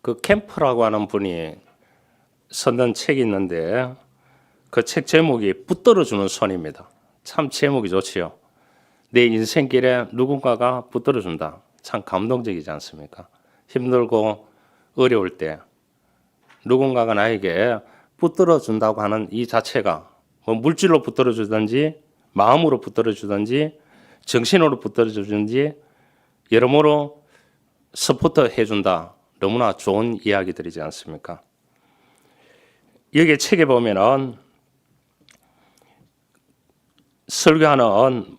그 캠프라고 하는 분이 썼던 책이 있는데 그 책 제목이 붙들어주는 손입니다. 참 제목이 좋지요. 내 인생길에 누군가가 붙들어준다. 참 감동적이지 않습니까? 힘들고 어려울 때 누군가가 나에게 붙들어준다고 하는 이 자체가 뭐 물질로 붙들어주든지 마음으로 붙들어주든지 정신으로 붙들어주든지 여러모로 서포터 해준다. 너무나 좋은 이야기들이지 않습니까? 여기 책에 보면은 설교하는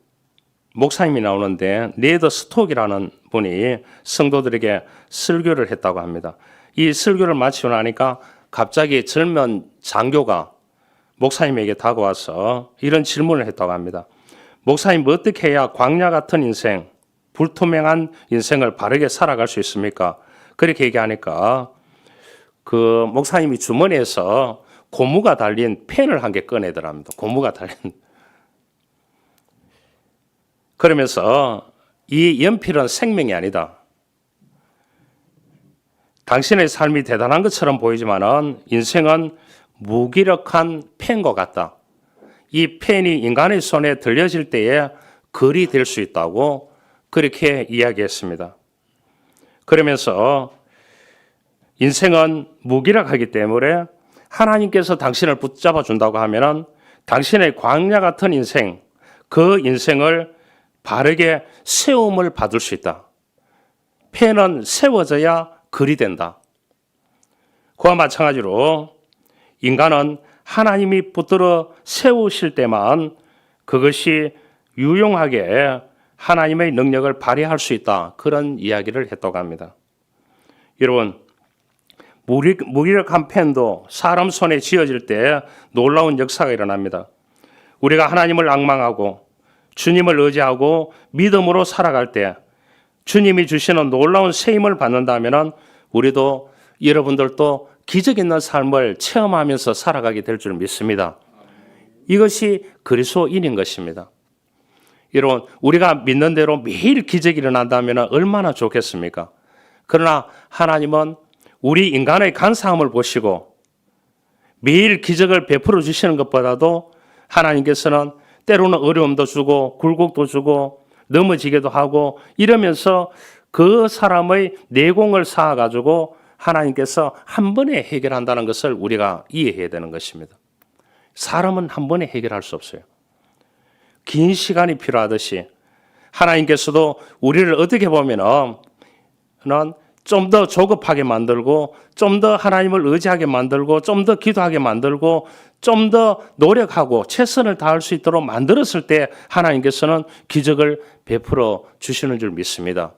목사님이 나오는데 네더 스톡이라는 분이 성도들에게 설교를 했다고 합니다. 이 설교를 마치고 나니까 갑자기 젊은 장교가 목사님에게 다가와서 이런 질문을 했다고 합니다. 목사님, 어떻게 해야 광야 같은 인생, 불투명한 인생을 바르게 살아갈 수 있습니까? 그렇게 얘기하니까 그 목사님이 주머니에서 고무가 달린 펜을 한 개 꺼내더랍니다. 고무가 달린. 그러면서 이 연필은 생명이 아니다. 당신의 삶이 대단한 것처럼 보이지만은 인생은 무기력한 펜과 같다. 이 펜이 인간의 손에 들려질 때에 글이 될 수 있다고 그렇게 이야기했습니다. 그러면서 인생은 무기력하기 때문에 하나님께서 당신을 붙잡아 준다고 하면은 당신의 광야 같은 인생, 그 인생을 바르게 세움을 받을 수 있다. 펜은 세워져야 글이 된다. 그와 마찬가지로 인간은 하나님이 붙들어 세우실 때만 그것이 유용하게 하나님의 능력을 발휘할 수 있다. 그런 이야기를 했다고 합니다. 여러분, 무기력한 펜도 사람 손에 쥐어질 때 놀라운 역사가 일어납니다. 우리가 하나님을 앙망하고 주님을 의지하고 믿음으로 살아갈 때 주님이 주시는 놀라운 세임을 받는다면 우리도 여러분들도 기적 있는 삶을 체험하면서 살아가게 될 줄 믿습니다. 이것이 그리스도인인 것입니다. 여러분, 우리가 믿는 대로 매일 기적이 일어난다면 얼마나 좋겠습니까? 그러나 하나님은 우리 인간의 간사함을 보시고 매일 기적을 베풀어 주시는 것보다도 하나님께서는 때로는 어려움도 주고 굴곡도 주고 넘어지기도 하고 이러면서 그 사람의 내공을 쌓아가지고 하나님께서 한 번에 해결한다는 것을 우리가 이해해야 되는 것입니다. 사람은 한 번에 해결할 수 없어요. 긴 시간이 필요하듯이 하나님께서도 우리를 어떻게 보면은 좀 더 조급하게 만들고 좀 더 하나님을 의지하게 만들고 좀 더 기도하게 만들고 좀 더 노력하고 최선을 다할 수 있도록 만들었을 때 하나님께서는 기적을 베풀어 주시는 줄 믿습니다.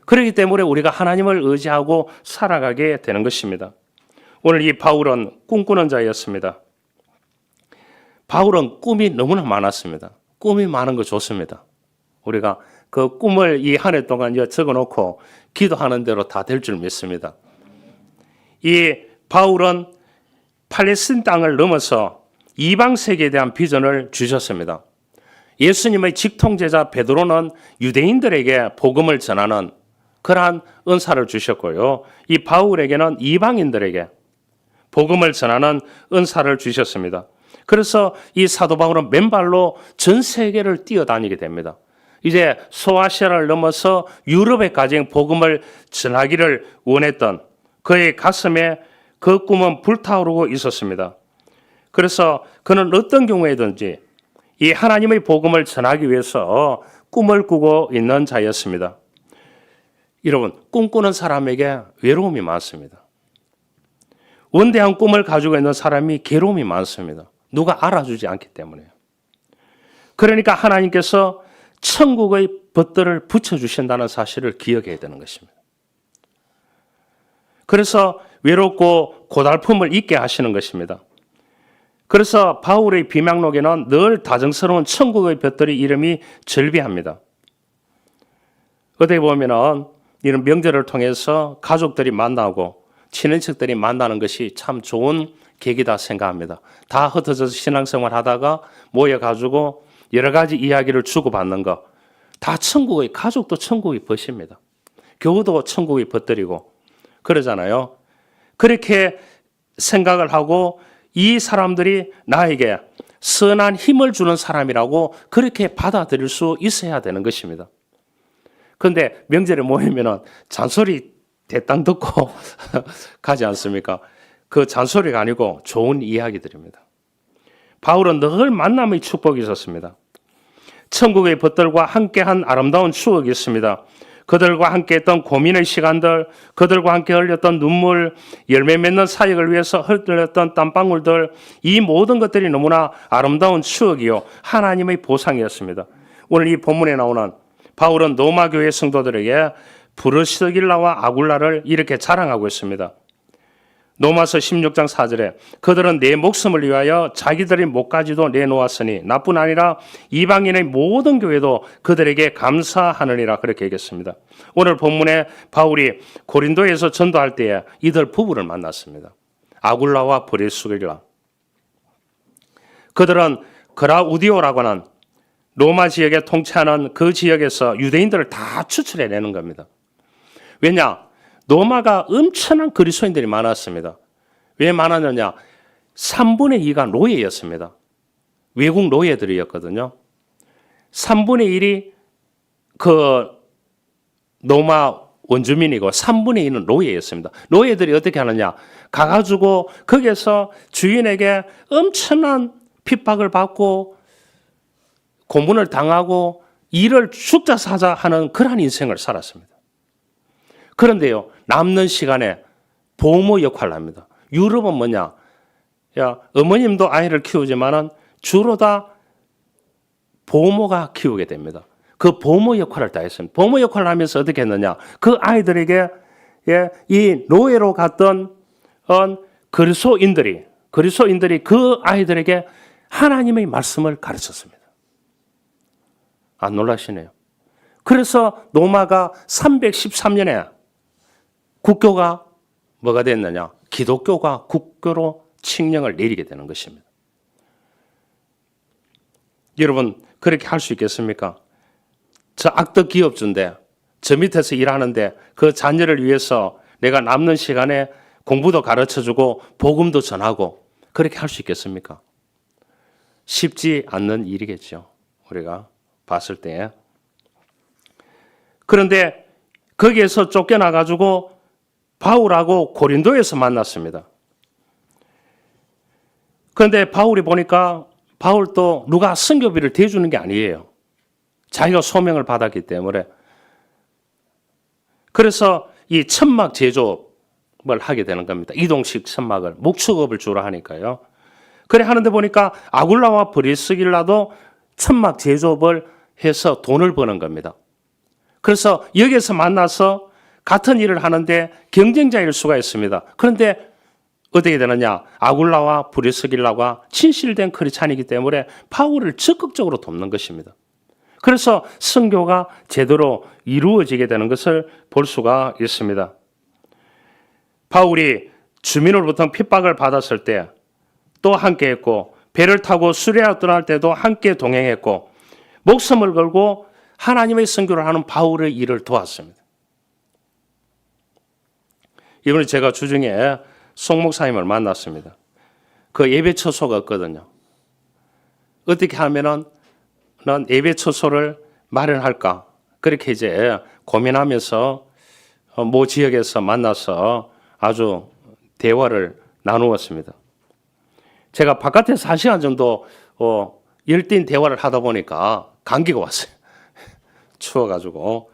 그렇기 때문에 우리가 하나님을 의지하고 살아가게 되는 것입니다. 오늘 이 바울은 꿈꾸는 자였습니다. 바울은 꿈이 너무나 많았습니다. 꿈이 많은 거 좋습니다. 우리가 그 꿈을 이 한 해 동안 적어놓고 기도하는 대로 다 될 줄 믿습니다. 이 바울은 팔레스틴 땅을 넘어서 이방 세계에 대한 비전을 주셨습니다. 예수님의 직통제자 베드로는 유대인들에게 복음을 전하는 그러한 은사를 주셨고요. 이 바울에게는 이방인들에게 복음을 전하는 은사를 주셨습니다. 그래서 이 사도 바울은 맨발로 전 세계를 뛰어다니게 됩니다. 이제 소아시아를 넘어서 유럽에까지 복음을 전하기를 원했던 그의 가슴에 그 꿈은 불타오르고 있었습니다. 그래서 그는 어떤 경우에든지 이 하나님의 복음을 전하기 위해서 꿈을 꾸고 있는 자였습니다. 여러분, 꿈꾸는 사람에게 외로움이 많습니다. 원대한 꿈을 가지고 있는 사람이 괴로움이 많습니다. 누가 알아주지 않기 때문에요. 그러니까 하나님께서 천국의 벗들을 붙여주신다는 사실을 기억해야 되는 것입니다. 그래서 외롭고 고달픔을 잊게 하시는 것입니다. 그래서 바울의 비명록에는 늘 다정스러운 천국의 벗들의 이름이 절비합니다. 어떻게 보면은 이런 명절을 통해서 가족들이 만나고 친인척들이 만나는 것이 참 좋은 계기다 생각합니다. 다 흩어져서 신앙생활 하다가 모여가지고 여러 가지 이야기를 주고받는 것. 다 천국의, 가족도 천국의 벗입니다. 교우도 천국의 벗들이고 그러잖아요. 그렇게 생각을 하고 이 사람들이 나에게 선한 힘을 주는 사람이라고 그렇게 받아들일 수 있어야 되는 것입니다. 그런데 명절에 모이면 잔소리 대땅 듣고 가지 않습니까? 그 잔소리가 아니고 좋은 이야기들입니다. 바울은 늘 만남의 축복이 있었습니다. 천국의 벗들과 함께한 아름다운 추억이 있습니다. 그들과 함께했던 고민의 시간들, 그들과 함께 흘렸던 눈물, 열매 맺는 사역을 위해서 흘렸던 땀방울들, 이 모든 것들이 너무나 아름다운 추억이요 하나님의 보상이었습니다. 오늘 이 본문에 나오는 바울은 로마 교회 성도들에게 브르스길라와 아굴라를 이렇게 자랑하고 있습니다. 로마서 16장 4절에 그들은 내 목숨을 위하여 자기들의 목까지도 내놓았으니 나뿐 아니라 이방인의 모든 교회도 그들에게 감사하느니라 그렇게 얘기했습니다. 오늘 본문에 바울이 고린도에서 전도할 때에 이들 부부를 만났습니다. 아굴라와 브리스길라. 그들은 그라우디오라고 하는 로마 지역에 통치하는 그 지역에서 유대인들을 다 추출해내는 겁니다. 왜냐? 로마가 엄청난 그리스도인들이 많았습니다. 왜 많았느냐? 3분의 2가 노예였습니다. 외국 노예들이었거든요. 3분의 1이 그 로마 원주민이고 3분의 2는 노예였습니다. 노예들이 어떻게 하느냐? 가가지고 거기에서 주인에게 엄청난 핍박을 받고 고문을 당하고 일을 죽자 사자 하는 그러한 인생을 살았습니다. 그런데요, 남는 시간에 보모 역할을 합니다. 유럽은 뭐냐? 어머님도 아이를 키우지만은 주로 다 보모가 키우게 됩니다. 그 보모 역할을 다 했습니다. 보모 역할을 하면서 어떻게 했느냐? 그 아이들에게 이 노예로 갔던 그리스도인들이 그 아이들에게 하나님의 말씀을 가르쳤습니다. 안 놀라시네요. 그래서 로마가 313년에 국교가 뭐가 됐느냐? 기독교가 국교로 칙령을 내리게 되는 것입니다. 여러분 그렇게 할 수 있겠습니까? 저 악덕 기업주인데 저 밑에서 일하는데 그 자녀를 위해서 내가 남는 시간에 공부도 가르쳐주고 복음도 전하고 그렇게 할 수 있겠습니까? 쉽지 않는 일이겠죠. 우리가 봤을 때. 그런데 거기에서 쫓겨나가지고 바울하고 고린도에서 만났습니다. 그런데 바울이 보니까 바울도 누가 선교비를 대주는 게 아니에요. 자기가 소명을 받았기 때문에. 그래서 이 천막 제조업을 하게 되는 겁니다. 이동식 천막을, 목축업을 주로 하니까요. 그래 하는데 보니까 아굴라와 브리스길라도 천막 제조업을 해서 돈을 버는 겁니다. 그래서 여기에서 만나서 같은 일을 하는데 경쟁자일 수가 있습니다. 그런데 어떻게 되느냐? 아굴라와 브리스길라가 친실된 크리스찬이기 때문에 바울을 적극적으로 돕는 것입니다. 그래서 선교가 제대로 이루어지게 되는 것을 볼 수가 있습니다. 바울이 주민으로부터 핍박을 받았을 때 또 함께했고 배를 타고 수레아 떠날 때도 함께 동행했고 목숨을 걸고 하나님의 선교를 하는 바울의 일을 도왔습니다. 이번에 제가 주중에 송 목사님을 만났습니다. 그 예배 처소가 없거든요. 어떻게 하면은 난 예배 처소를 마련할까? 그렇게 이제 고민하면서 모 지역에서 만나서 아주 대화를 나누었습니다. 제가 바깥에서 1시간 정도 열띤 대화를 하다 보니까 감기가 왔어요. 추워가지고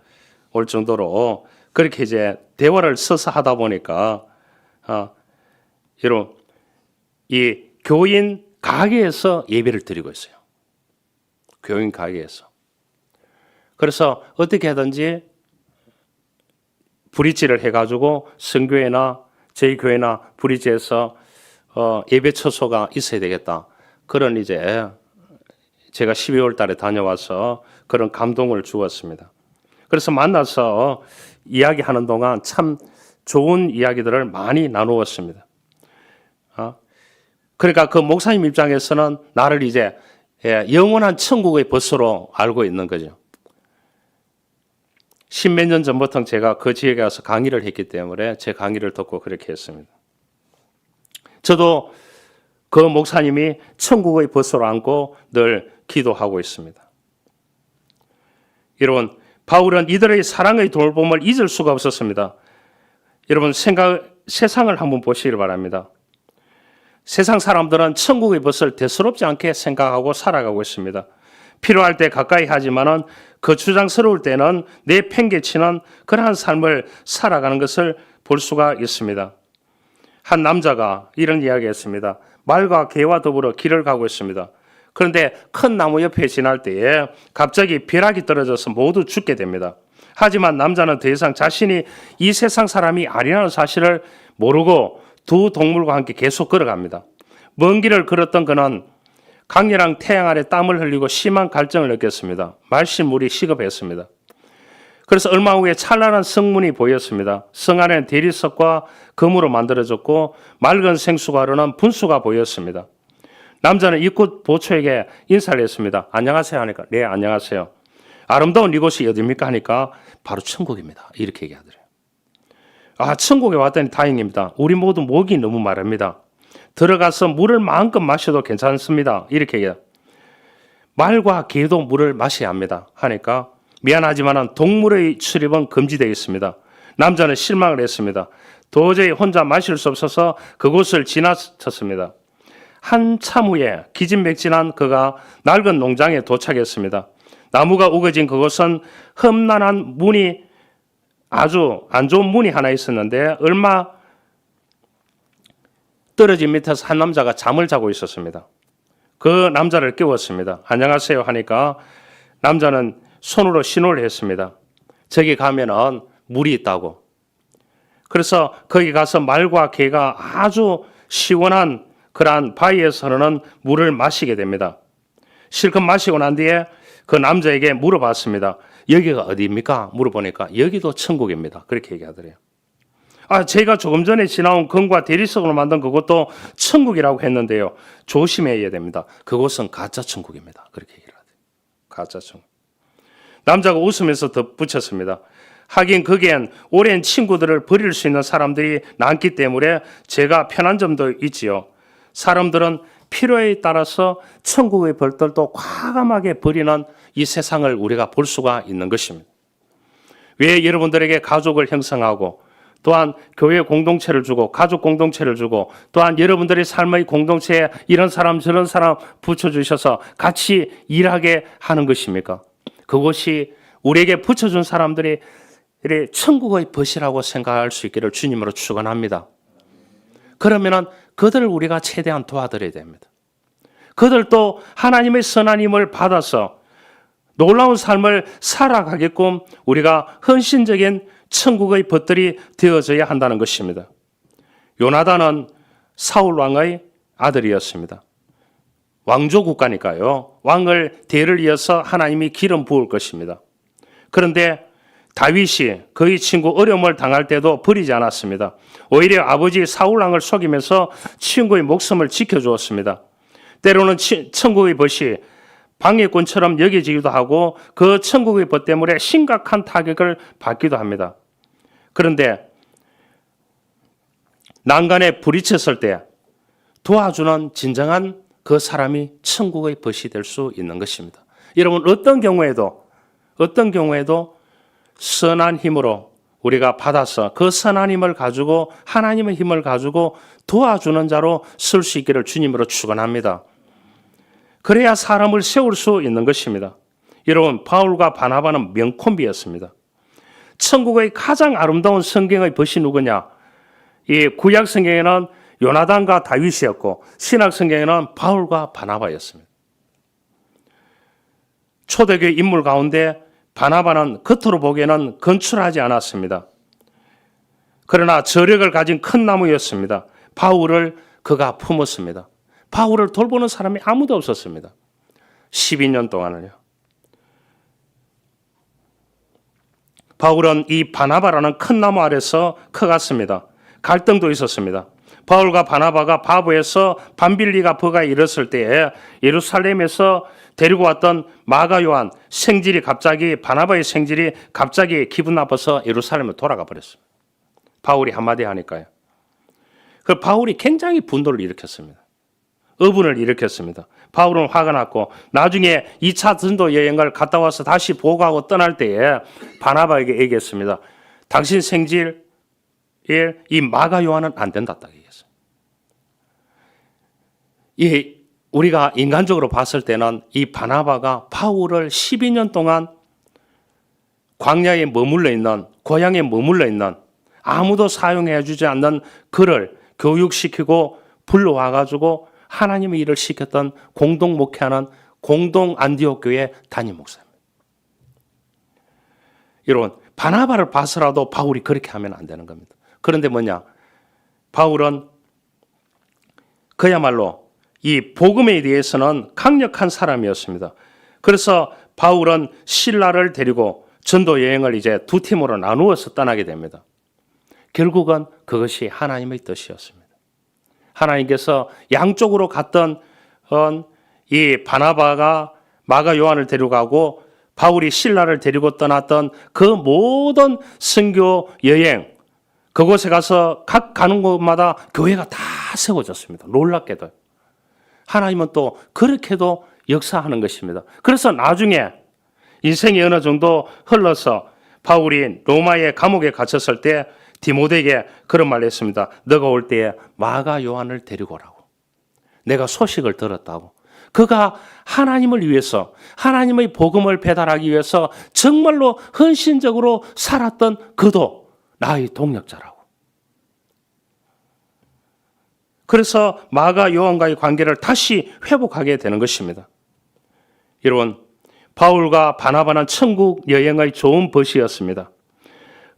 올 정도로 그렇게 이제 대화를 서서 하다 보니까 여러분 이 교인 가게에서 예배를 드리고 있어요. 교인 가게에서. 그래서 어떻게 하든지 브릿지를 해가지고 선교회나 저희 교회나 브릿지에서 예배 처소가 있어야 되겠다. 그런 이제 제가 12월 달에 다녀와서 그런 감동을 주었습니다. 그래서 만나서 이야기하는 동안 참 좋은 이야기들을 많이 나누었습니다. 그러니까 그 목사님 입장에서는 나를 이제 영원한 천국의 벗으로 알고 있는 거죠. 10몇 년 전부터 제가 그 지역에 가서 강의를 했기 때문에 제 강의를 듣고 그렇게 했습니다. 저도 그 목사님이 천국의 벗으로 안고 늘 기도하고 있습니다. 여러분, 바울은 이들의 사랑의 돌봄을 잊을 수가 없었습니다. 여러분, 세상을 한번 보시길 바랍니다. 세상 사람들은 천국의 벗을 대수롭지 않게 생각하고 살아가고 있습니다. 필요할 때 가까이 하지만은 그 주장스러울 때는 내팽개치는 그러한 삶을 살아가는 것을 볼 수가 있습니다. 한 남자가 이런 이야기했습니다. 말과 개와 더불어 길을 가고 있습니다. 그런데 큰 나무 옆에 지날 때에 갑자기 벼락이 떨어져서 모두 죽게 됩니다. 하지만 남자는 더 이상 자신이 이 세상 사람이 아니라는 사실을 모르고 두 동물과 함께 계속 걸어갑니다. 먼 길을 걸었던 그는 강렬한 태양 아래 땀을 흘리고 심한 갈증을 느꼈습니다. 말씨물이 시급했습니다. 그래서 얼마 후에 찬란한 성문이 보였습니다. 성 안에는 대리석과 금으로 만들어졌고 맑은 생수가 흐르는 분수가 보였습니다. 남자는 입구 보초에게 인사를 했습니다. 안녕하세요 하니까 네 안녕하세요. 아름다운 이곳이 어디입니까 하니까 바로 천국입니다. 이렇게 얘기하더래요. 아, 천국에 왔다니 다행입니다. 우리 모두 목이 너무 마릅니다. 들어가서 물을 마음껏 마셔도 괜찮습니다. 이렇게 얘기해요. 말과 개도 물을 마셔야 합니다. 하니까 미안하지만 동물의 출입은 금지되어 있습니다. 남자는 실망을 했습니다. 도저히 혼자 마실 수 없어서 그곳을 지나쳤습니다. 한참 후에 기진맥진한 그가 낡은 농장에 도착했습니다. 나무가 우거진 그곳은 험난한 문이 아주 안 좋은 문이 하나 있었는데 얼마 떨어진 밑에서 한 남자가 잠을 자고 있었습니다. 그 남자를 깨웠습니다. 안녕하세요 하니까 남자는 손으로 신호를 했습니다. 저기 가면은 물이 있다고. 그래서 거기 가서 말과 개가 아주 시원한 그러한 바위에서 흐르는 물을 마시게 됩니다. 실컷 마시고 난 뒤에 그 남자에게 물어봤습니다. 여기가 어디입니까? 물어보니까 여기도 천국입니다. 그렇게 얘기하더래요. 아, 제가 조금 전에 지나온 금과 대리석으로 만든 그것도 천국이라고 했는데요. 조심해야 됩니다. 그곳은 가짜 천국입니다. 그렇게 얘기를 하대요. 가짜 천국. 남자가 웃으면서 덧붙였습니다. 하긴 거기엔 오랜 친구들을 버릴 수 있는 사람들이 많기 때문에 제가 편한 점도 있지요. 사람들은 필요에 따라서 천국의 벌들도 과감하게 버리는 이 세상을 우리가 볼 수가 있는 것입니다. 왜 여러분들에게 가족을 형성하고 또한 교회 공동체를 주고 가족 공동체를 주고 또한 여러분들의 삶의 공동체에 이런 사람 저런 사람 붙여주셔서 같이 일하게 하는 것입니까? 그것이 우리에게 붙여준 사람들이 천국의 벗이라고 생각할 수 있기를 주님으로 축원합니다. 그러면은 그들을 우리가 최대한 도와드려야 됩니다. 그들도 하나님의 선한 힘을 받아서 놀라운 삶을 살아가게끔 우리가 헌신적인 천국의 벗들이 되어져야 한다는 것입니다. 요나단은 사울 왕의 아들이었습니다. 왕조 국가니까요. 왕을 대를 이어서 하나님이 기름 부을 것입니다. 그런데 다윗이 그의 친구 어려움을 당할 때도 버리지 않았습니다. 오히려 아버지 사울 왕을 속이면서 친구의 목숨을 지켜주었습니다. 때로는 천국의 벗이 방해꾼처럼 여겨지기도 하고 그 천국의 벗 때문에 심각한 타격을 받기도 합니다. 그런데 난간에 부딪혔을 때 도와주는 진정한 그 사람이 천국의 벗이 될 수 있는 것입니다. 여러분 어떤 경우에도 선한 힘으로 우리가 받아서 그 선한 힘을 가지고 하나님의 힘을 가지고 도와주는 자로 쓸 수 있기를 주님으로 축원합니다. 그래야 사람을 세울 수 있는 것입니다. 여러분 바울과 바나바는 명콤비였습니다. 천국의 가장 아름다운 성경의 벗이 누구냐? 이 구약 성경에는 요나단과 다윗이었고 신약 성경에는 바울과 바나바였습니다. 초대교회 인물 가운데 바나바는 겉으로 보기에는 건축하지 않았습니다. 그러나 저력을 가진 큰 나무였습니다. 바울을 그가 품었습니다. 바울을 돌보는 사람이 아무도 없었습니다. 12년 동안은요. 바울은 이 바나바라는 큰 나무 아래서 커갔습니다. 갈등도 있었습니다. 바울과 바나바가 바보에서 밤빌리가 버가에 이르렀을 때에 예루살렘에서 데리고 왔던 마가 요한 바나바의 생질이 갑자기 기분 나빠서 예루살렘으로 돌아가 버렸습니다. 바울이 한마디 하니까요. 그 바울이 굉장히 분노를 일으켰습니다. 의분을 일으켰습니다. 바울은 화가 났고 나중에 2차 전도 여행을 갔다 와서 다시 보고하고 떠날 때에 바나바에게 얘기했습니다. 당신 생질에 이 마가 요한은 안 된다 딱 얘기했어요. 우리가 인간적으로 봤을 때는 이 바나바가 바울을 12년 동안 광야에 머물러 있는, 고향에 머물러 있는, 아무도 사용해 주지 않는 그를 교육시키고 불러와가지고 하나님의 일을 시켰던 공동 목회하는 공동 안디옥 교회 담임 목사입니다. 여러분, 바나바를 봐서라도 바울이 그렇게 하면 안 되는 겁니다. 그런데 뭐냐? 바울은 그야말로 이 복음에 대해서는 강력한 사람이었습니다. 그래서 바울은 실라를 데리고 전도 여행을 이제 두 팀으로 나누어서 떠나게 됩니다. 결국은 그것이 하나님의 뜻이었습니다. 하나님께서 양쪽으로 갔던 이 바나바가 마가 요한을 데려가고 바울이 실라를 데리고 떠났던 그 모든 선교 여행, 그곳에 가서 각 가는 곳마다 교회가 다 세워졌습니다. 놀랍게도. 하나님은 또 그렇게도 역사하는 것입니다. 그래서 나중에 인생이 어느 정도 흘러서 바울이 로마의 감옥에 갇혔을 때 디모데에게 그런 말을 했습니다. 너가 올 때에 마가 요한을 데리고 오라고. 내가 소식을 들었다고. 그가 하나님을 위해서, 하나님의 복음을 배달하기 위해서 정말로 헌신적으로 살았던 그도 나의 동력자라고. 그래서 마가 요한과의 관계를 다시 회복하게 되는 것입니다. 여러분, 바울과 바나바는 천국 여행의 좋은 버시였습니다.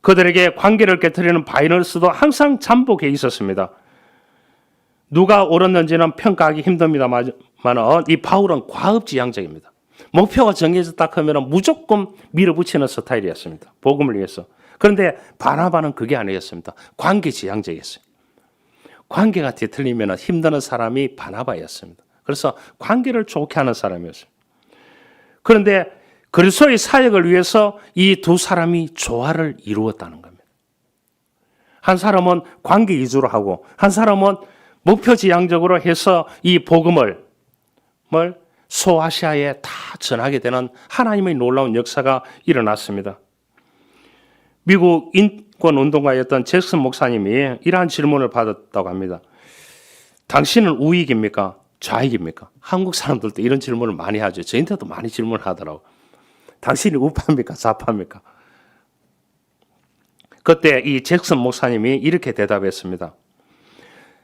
그들에게 관계를 깨트리는 바이러스도 항상 잠복해 있었습니다. 누가 옳았는지는 평가하기 힘듭니다만 이 바울은 과업지향적입니다. 목표가 정해졌다 하면 무조건 밀어붙이는 스타일이었습니다. 복음을 위해서. 그런데 바나바는 그게 아니었습니다. 관계지향적이었어요. 관계가 뒤틀리면 힘드는 사람이 바나바였습니다. 그래서 관계를 좋게 하는 사람이었어요. 그런데 그리스도의 사역을 위해서 이 두 사람이 조화를 이루었다는 겁니다. 한 사람은 관계 위주로 하고 한 사람은 목표지향적으로 해서 이 복음을 소아시아에 다 전하게 되는 하나님의 놀라운 역사가 일어났습니다. 미국 인권운동가였던 잭슨 목사님이 이러한 질문을 받았다고 합니다. 당신은 우익입니까? 좌익입니까? 한국 사람들도 이런 질문을 많이 하죠. 저희한테도 많이 질문하더라고요. 당신이 우파입니까? 좌파입니까? 그때 이 잭슨 목사님이 이렇게 대답했습니다.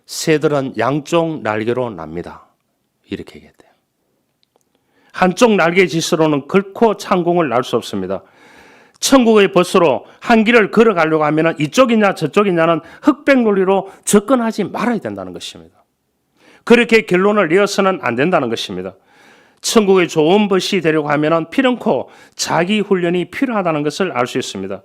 새들은 양쪽 날개로 납니다. 이렇게 얘기했대요. 한쪽 날개 짓으로는 결코 창공을 날 수 없습니다. 천국의 벗으로 한 길을 걸어가려고 하면 이쪽이냐 저쪽이냐는 흑백 논리로 접근하지 말아야 된다는 것입니다. 그렇게 결론을 내어서는 안 된다는 것입니다. 천국의 좋은 벗이 되려고 하면 피렁코 자기 훈련이 필요하다는 것을 알 수 있습니다.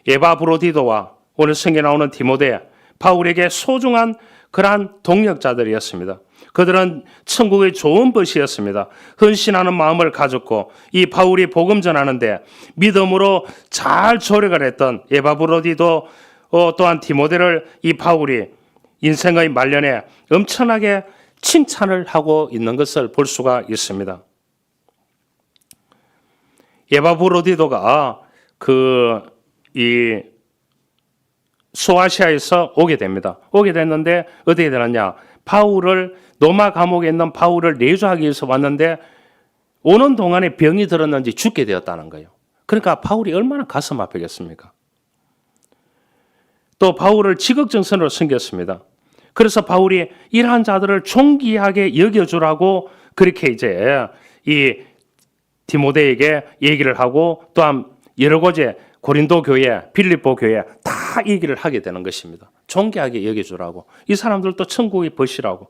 에바 브로디도와 오늘 성경에 나오는 디모데, 바울에게 소중한 그러한 동력자들이었습니다. 그들은 천국의 좋은 벗이었습니다. 헌신하는 마음을 가졌고 이 바울이 복음 전하는데 믿음으로 잘 조력을 했던 에바 브로디도 또한 디모데를 이 바울이 인생의 말년에 엄청나게 칭찬을 하고 있는 것을 볼 수가 있습니다. 에바 브로디도가 이 소아시아에서 오게 됩니다. 오게 됐는데 어떻게 되느냐? 바울을 로마 감옥에 있는 바울을 내주하기 위해서 왔는데 오는 동안에 병이 들었는지 죽게 되었다는 거예요. 그러니까 바울이 얼마나 가슴 아프겠습니까? 또 바울을 지극정선으로 섬겼습니다. 그래서 바울이 이러한 자들을 존귀하게 여겨주라고 그렇게 이제 이 디모데에게 얘기를 하고 또한 여러 곳에 고린도 교회, 빌립보 교회 다 얘기를 하게 되는 것입니다. 존귀하게 여겨주라고. 이 사람들도 천국의 벗이라고.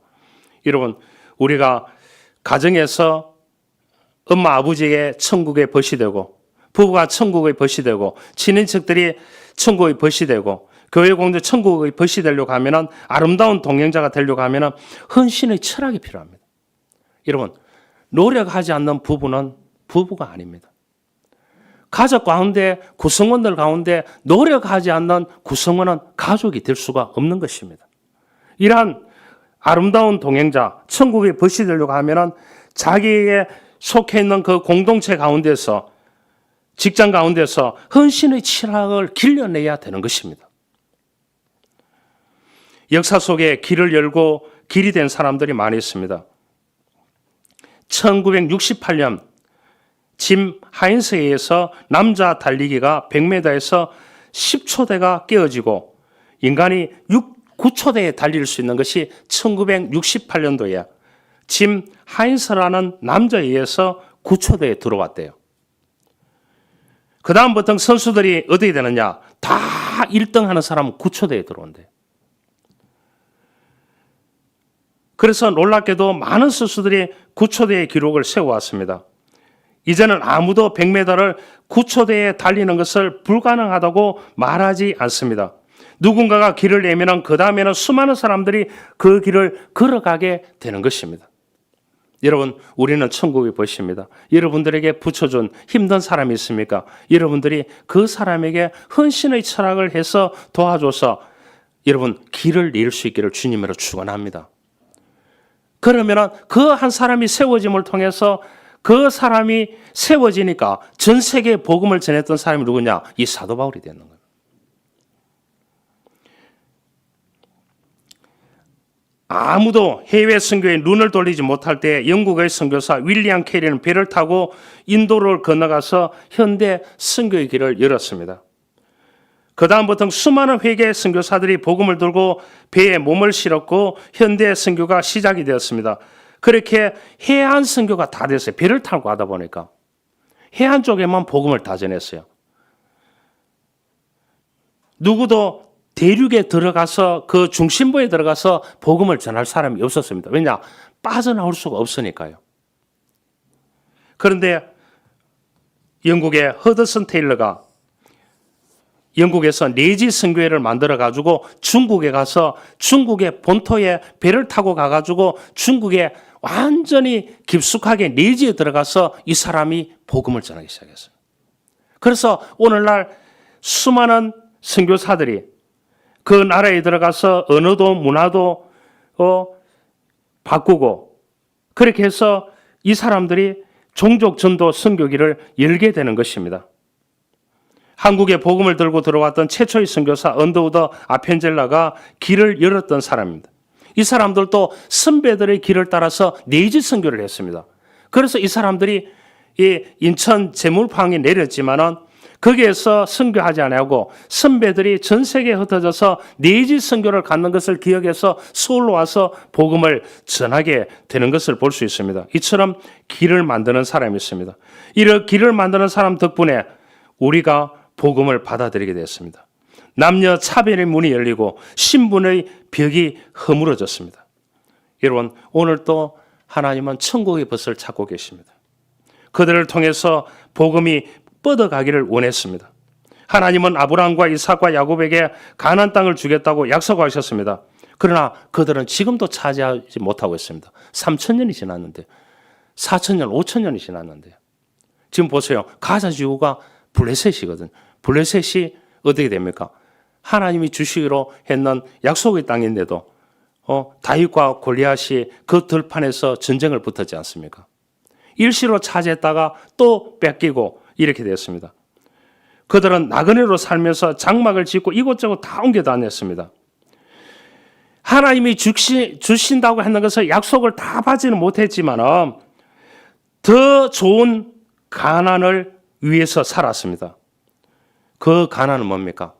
여러분, 우리가 가정에서 엄마 아버지에게 천국의 벗이 되고 부부가 천국의 벗이 되고 친인척들이 천국의 벗이 되고 교회 공동 천국의 벗이 되려고 하면 아름다운 동행자가 되려고 하면 헌신의 철학이 필요합니다. 여러분, 노력하지 않는 부부는 부부가 아닙니다. 가족 가운데 구성원들 가운데 노력하지 않는 구성원은 가족이 될 수가 없는 것입니다. 이러한 아름다운 동행자, 천국에 벗이 되려고 하면은 자기에게 속해 있는 그 공동체 가운데서, 직장 가운데서 헌신의 철학을 길러내야 되는 것입니다. 역사 속에 길을 열고 길이 된 사람들이 많이 있습니다. 1968년 짐 하인스에 의해서 남자 달리기가 100m에서 10초대가 깨어지고 인간이 9초대에 달릴 수 있는 것이 1968년도에 짐 하인스라는 남자에 의해서 9초대에 들어왔대요. 그 다음부터 선수들이 어떻게 되느냐? 다 1등 하는 사람은 9초대에 들어온대요. 그래서 놀랍게도 많은 선수들이 9초대의 기록을 세워왔습니다. 이제는 아무도 100m를 9초대에 달리는 것을 불가능하다고 말하지 않습니다. 누군가가 길을 내면 그 다음에는 수많은 사람들이 그 길을 걸어가게 되는 것입니다. 여러분, 우리는 천국의 벗입니다. 여러분들에게 붙여준 힘든 사람이 있습니까? 여러분들이 그 사람에게 헌신의 철학을 해서 도와줘서 여러분 길을 낼 수 있기를 주님으로 축원합니다. 그러면 그 한 사람이 세워짐을 통해서 그 사람이 세워지니까 전 세계에 복음을 전했던 사람이 누구냐? 이 사도 바울이 되는 거예요. 아무도 해외 선교에 눈을 돌리지 못할 때 영국의 선교사 윌리엄 캐리는 배를 타고 인도를 건너가서 현대 선교의 길을 열었습니다. 그 다음부터 수많은 회개 선교사들이 복음을 들고 배에 몸을 실었고 현대 선교가 시작이 되었습니다. 그렇게 해안 선교가 다 됐어요. 배를 타고 가다 보니까 해안 쪽에만 복음을 다 전했어요. 누구도 대륙에 들어가서 그 중심부에 들어가서 복음을 전할 사람이 없었습니다. 왜냐? 빠져나올 수가 없으니까요. 그런데 영국의 허드슨 테일러가 영국에서 내지 선교회를 만들어 가지고 중국에 가서 중국의 본토에 배를 타고 가가지고 중국에 완전히 깊숙하게 내지에 들어가서 이 사람이 복음을 전하기 시작했어요. 그래서 오늘날 수많은 선교사들이 그 나라에 들어가서 언어도 문화도 바꾸고 그렇게 해서 이 사람들이 종족 전도 선교기를 열게 되는 것입니다. 한국에 복음을 들고 들어왔던 최초의 선교사 언더우드 아펜젤라가 길을 열었던 사람입니다. 이 사람들도 선배들의 길을 따라서 내지 선교를 했습니다. 그래서 이 사람들이 이 인천 제물포항에 내렸지만은 거기에서 선교하지 않고 선배들이 전 세계에 흩어져서 내지 선교를 갖는 것을 기억해서 서울로 와서 복음을 전하게 되는 것을 볼 수 있습니다. 이처럼 길을 만드는 사람이 있습니다. 이런 길을 만드는 사람 덕분에 우리가 복음을 받아들이게 됐습니다. 남녀 차별의 문이 열리고 신분의 벽이 허물어졌습니다. 여러분, 오늘 또 하나님은 천국의 벗을 찾고 계십니다. 그들을 통해서 복음이 뻗어가기를 원했습니다. 하나님은 아브라함과 이삭과 야곱에게 가나안 땅을 주겠다고 약속하셨습니다. 그러나 그들은 지금도 차지하지 못하고 있습니다. 3,000년이 지났는데 4,000년, 5,000년이 지났는데요. 지금 보세요. 가자 지구가 블레셋이거든. 블레셋이 어떻게 됩니까? 하나님이 주시기로 했는 약속의 땅인데도 다윗과 골리앗이 그 들판에서 전쟁을 붙었지 않습니까? 일시로 차지했다가 또 뺏기고 이렇게 됐습니다. 그들은 나그네로 살면서 장막을 짓고 이곳저곳 다 옮겨 다녔습니다. 하나님이 주신다고 했는 것을 약속을 다 받지는 못했지만 더 좋은 가난을 위해서 살았습니다. 그 가난은 뭡니까?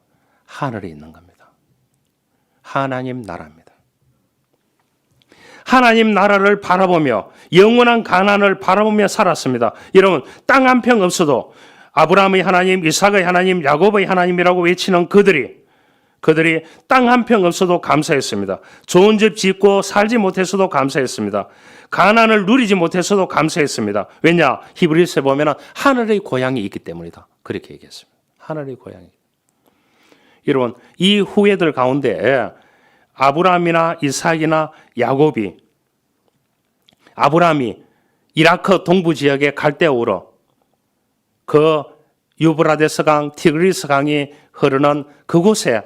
하늘에 있는 겁니다. 하나님 나라입니다. 하나님 나라를 바라보며 영원한 가난을 바라보며 살았습니다. 여러분, 땅 한 평 없어도 아브라함의 하나님, 이삭의 하나님, 야곱의 하나님이라고 외치는 그들이 땅 한 평 없어도 감사했습니다. 좋은 집 짓고 살지 못했어도 감사했습니다. 가난을 누리지 못했어도 감사했습니다. 왜냐? 히브리서에 보면 하늘의 고향이 있기 때문이다. 그렇게 얘기했습니다. 하늘의 고향이. 여러분, 이 후예들 가운데 아브라함이나 이삭이나 야곱이 아브라함이 이라크 동부 지역의 갈대우로 그 유브라데스 강, 티그리스 강이 흐르는 그곳에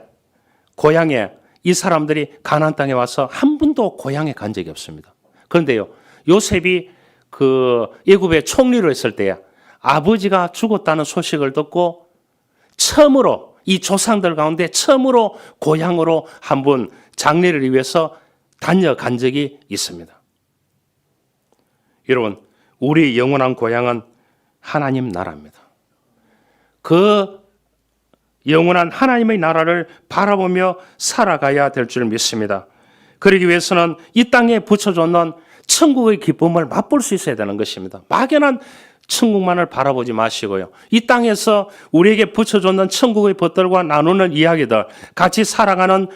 고향에 이 사람들이 가나안 땅에 와서 한 번도 고향에 간 적이 없습니다. 그런데요, 요셉이 그 애굽의 총리로 했을 때 아버지가 죽었다는 소식을 듣고 처음으로 이 조상들 가운데 처음으로 고향으로 한번 장례를 위해서 다녀간 적이 있습니다. 여러분, 우리 영원한 고향은 하나님 나라입니다. 그 영원한 하나님의 나라를 바라보며 살아가야 될 줄 믿습니다. 그러기 위해서는 이 땅에 붙여줬는 천국의 기쁨을 맛볼 수 있어야 되는 것입니다. 막연한 천국만을 바라보지 마시고요. 이 땅에서 우리에게 붙여줬는 천국의 벗들과 나누는 이야기들, 같이 살아가는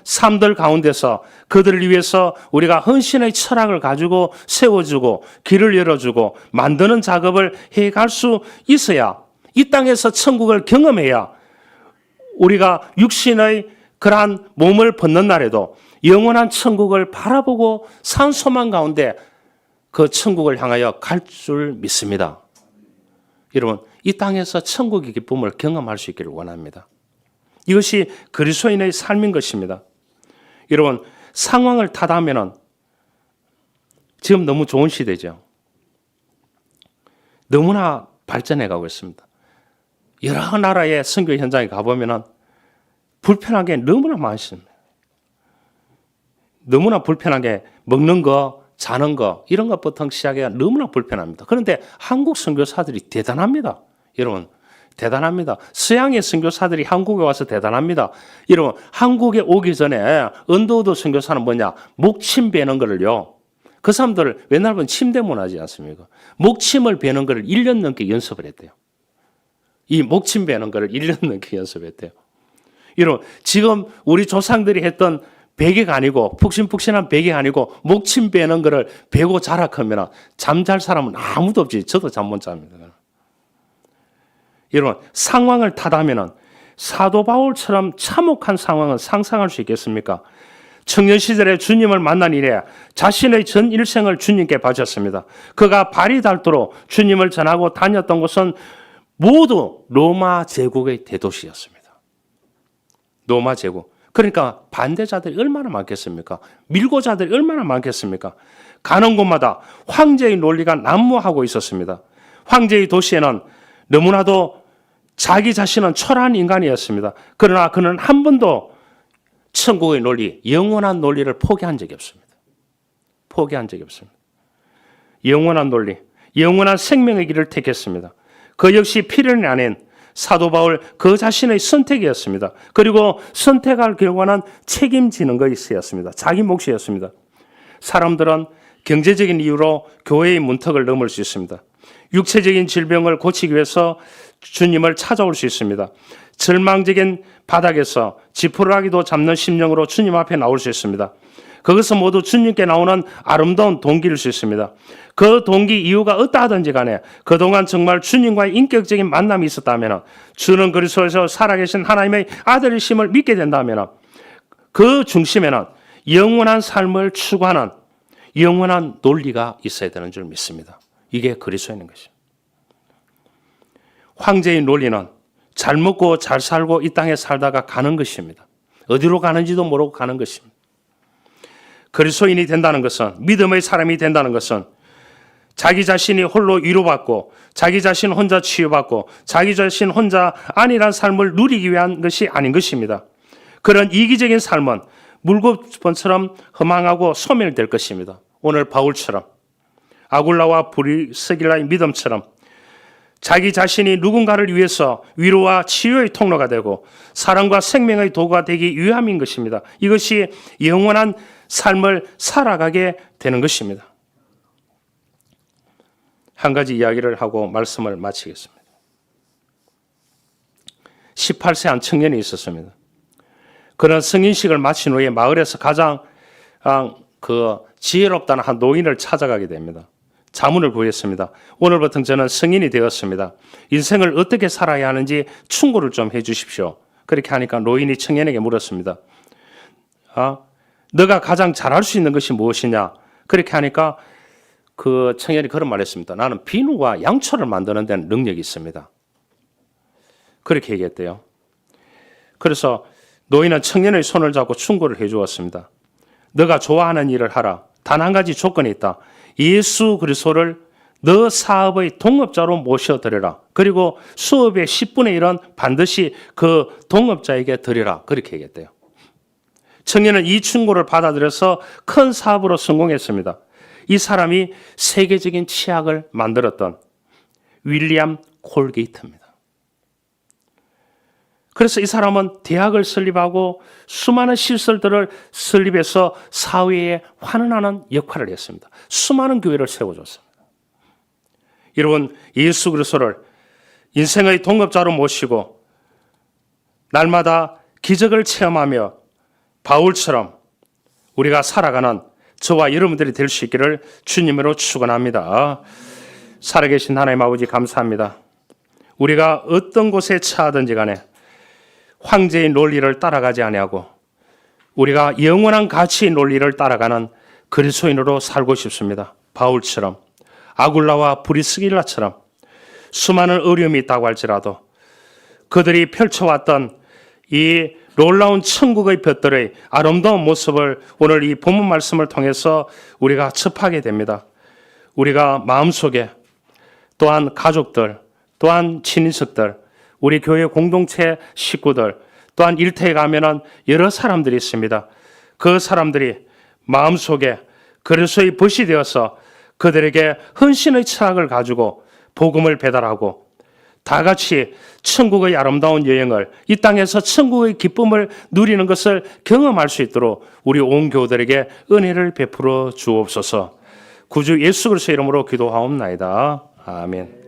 삶들 가운데서 그들을 위해서 우리가 헌신의 철학을 가지고 세워주고 길을 열어주고 만드는 작업을 해갈 수 있어야, 이 땅에서 천국을 경험해야 우리가 육신의 그러한 몸을 벗는 날에도 영원한 천국을 바라보고 산 소망 가운데 그 천국을 향하여 갈 줄 믿습니다. 여러분, 이 땅에서 천국의 기쁨을 경험할 수 있기를 원합니다. 이것이 그리스도인의 삶인 것입니다. 여러분, 상황을 탓하면은 지금 너무 좋은 시대죠. 너무나 발전해 가고 있습니다. 여러 나라의 선교 현장에 가보면은 불편한 게 너무나 많습니다. 너무나 불편하게 먹는 거, 자는 거, 이런 것부터 시작해야 너무나 불편합니다. 그런데 한국 선교사들이 대단합니다. 여러분, 대단합니다. 서양의 선교사들이 한국에 와서 대단합니다. 여러분, 한국에 오기 전에 언더우드 선교사는 뭐냐? 목침 베는 거를요. 그 사람들 옛날 보면 침대문 하지 않습니까? 목침을 베는 거를 1년 넘게 연습을 했대요. 이 목침 베는 거를 1년 넘게 연습했대요. 여러분, 지금 우리 조상들이 했던 베개가 아니고, 푹신푹신한 베개가 아니고 목침 베는 거를 베고 자락하면 잠 잘 사람은 아무도 없지. 저도 잠 못 잡니다. 여러분, 상황을 탓하면 사도 바울처럼 참혹한 상황은 상상할 수 있겠습니까? 청년 시절에 주님을 만난 이래 자신의 전 일생을 주님께 바쳤습니다. 그가 발이 닳도록 주님을 전하고 다녔던 곳은 모두 로마 제국의 대도시였습니다. 로마 제국. 그러니까 반대자들이 얼마나 많겠습니까? 밀고자들이 얼마나 많겠습니까? 가는 곳마다 황제의 논리가 난무하고 있었습니다. 황제의 도시에는 너무나도 자기 자신은 초라한 인간이었습니다. 그러나 그는 한 번도 천국의 논리, 영원한 논리를 포기한 적이 없습니다. 포기한 적이 없습니다. 영원한 논리, 영원한 생명의 길을 택했습니다. 그 역시 필연이 아닌 사도 바울 그 자신의 선택이었습니다. 그리고 선택할 결과는 책임지는 것이었습니다. 자기 몫이었습니다. 사람들은 경제적인 이유로 교회의 문턱을 넘을 수 있습니다. 육체적인 질병을 고치기 위해서 주님을 찾아올 수 있습니다. 절망적인 바닥에서 지푸라기도 잡는 심령으로 주님 앞에 나올 수 있습니다. 그것은 모두 주님께 나오는 아름다운 동기일 수 있습니다. 그 동기 이유가 어떠하든지 간에 그동안 정말 주님과의 인격적인 만남이 있었다면, 주는 그리스도에서 살아계신 하나님의 아들이심을 믿게 된다면 그 중심에는 영원한 삶을 추구하는 영원한 논리가 있어야 되는 줄 믿습니다. 이게 그리스도인 것입니다. 황제의 논리는 잘 먹고 잘 살고 이 땅에 살다가 가는 것입니다. 어디로 가는지도 모르고 가는 것입니다. 그리스도인이 된다는 것은, 믿음의 사람이 된다는 것은 자기 자신이 홀로 위로받고 자기 자신 혼자 치유받고 자기 자신 혼자 안일한 삶을 누리기 위한 것이 아닌 것입니다. 그런 이기적인 삶은 물고기처럼 허망하고 소멸될 것입니다. 오늘 바울처럼, 아굴라와 브리스길라의 믿음처럼 자기 자신이 누군가를 위해서 위로와 치유의 통로가 되고 사랑과 생명의 도구가 되기 위함인 것입니다. 이것이 영원한 삶을 살아가게 되는 것입니다. 한 가지 이야기를 하고 말씀을 마치겠습니다. 18세 한 청년이 있었습니다. 그런 성인식을 마친 후에 마을에서 가장 지혜롭다는 한 노인을 찾아가게 됩니다. 자문을 구했습니다. 오늘부터 저는 성인이 되었습니다. 인생을 어떻게 살아야 하는지 충고를 좀 해 주십시오. 그렇게 하니까 노인이 청년에게 물었습니다. 너가 가장 잘할 수 있는 것이 무엇이냐? 그렇게 하니까 그 청년이 그런 말을 했습니다. 나는 비누와 양초를 만드는 데는 능력이 있습니다. 그렇게 얘기했대요. 그래서 노인은 청년의 손을 잡고 충고를 해 주었습니다. 너가 좋아하는 일을 하라. 단 한 가지 조건이 있다. 예수 그리스도를 너 사업의 동업자로 모셔드려라. 그리고 수업의 10분의 1은 반드시 그 동업자에게 드리라. 그렇게 얘기했대요. 청년은 이 충고를 받아들여서 큰 사업으로 성공했습니다. 이 사람이 세계적인 치약을 만들었던 윌리엄 콜게이트입니다. 그래서 이 사람은 대학을 설립하고 수많은 시설들을 설립해서 사회에 환원하는 역할을 했습니다. 수많은 교회를 세워줬습니다. 여러분, 예수 그리스도를 인생의 동업자로 모시고 날마다 기적을 체험하며 바울처럼 우리가 살아가는 저와 여러분들이 될 수 있기를 주님으로 축원합니다. 살아계신 하나님 아버지 감사합니다. 우리가 어떤 곳에 처하든지 간에 황제의 논리를 따라가지 아니하고 우리가 영원한 가치의 논리를 따라가는 그리스도인으로 살고 싶습니다. 바울처럼, 아굴라와 브리스길라처럼 수많은 어려움이 있다고 할지라도 그들이 펼쳐왔던 이 놀라운 천국의 볕들의 아름다운 모습을 오늘 이 본문 말씀을 통해서 우리가 접하게 됩니다. 우리가 마음속에 또한 가족들, 또한 친인척들, 우리 교회 공동체 식구들, 또한 일터에 가면은 여러 사람들이 있습니다. 그 사람들이 마음속에 그리스도의 벗이 되어서 그들에게 헌신의 철학을 가지고 복음을 배달하고 다 같이 천국의 아름다운 여행을, 이 땅에서 천국의 기쁨을 누리는 것을 경험할 수 있도록 우리 온 교우들에게 은혜를 베풀어 주옵소서. 구주 예수 그리스도의 이름으로 기도하옵나이다. 아멘.